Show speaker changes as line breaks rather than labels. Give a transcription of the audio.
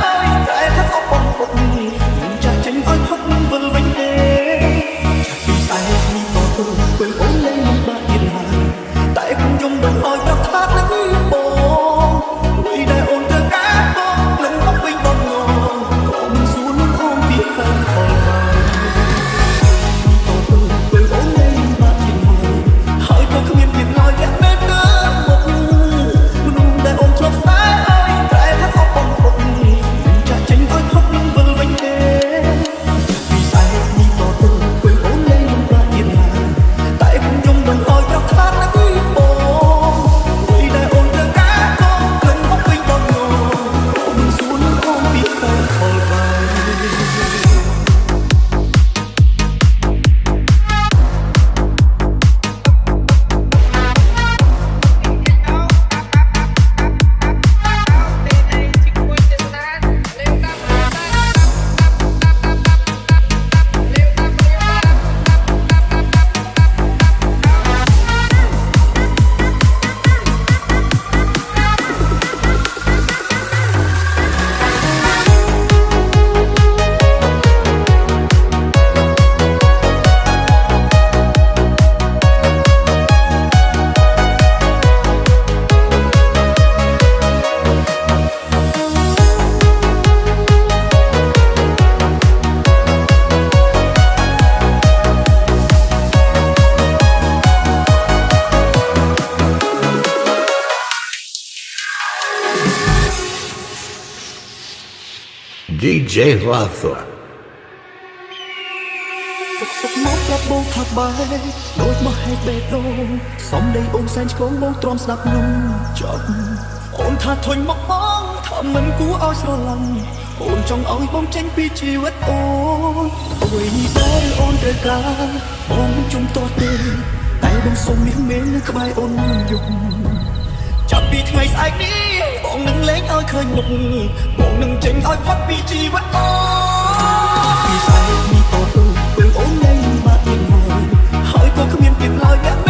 ơi tại thắt óc bông bột chặt chinh ơi thắt vỡ vinh đê vì sai mi to tôi quên ốm lên ba yên hà tại cùng chung đồng hỏi các thác nắng bồ vì đại ôn từ cá bông lần óc vinh bông ngò còn xuống ôm biết hơn khỏi
DJ Vaso
ទុកសុខមកប្រាប់បងថាបែកដូចមកហែកបេះដូងសំដីអូនសែនឆ្កងបងទ្រាំស្ដាប់នំចប់អូនថាធុញមកបងថាមិនគួរឲ្យស្រឡាញ់អូនចង់ឲ្យបងចេញពីជីវិតអូនអ្វីដែលអូនត្រូវការបងជុំទាស់ទេតែបងសុំមាននៅក្បែរអូនយប់ចាប់ពីថ្ងៃស្អែកនេះបងនឹងលែងឲ្យឃើញមុខបងនឹងចេញឲ្យផុតពីជីវិតអូនពីស្អែកនេះតទៅពេលអូនលែងបាត់ទៀតហើយក៏គ្មានទៀតឡើយ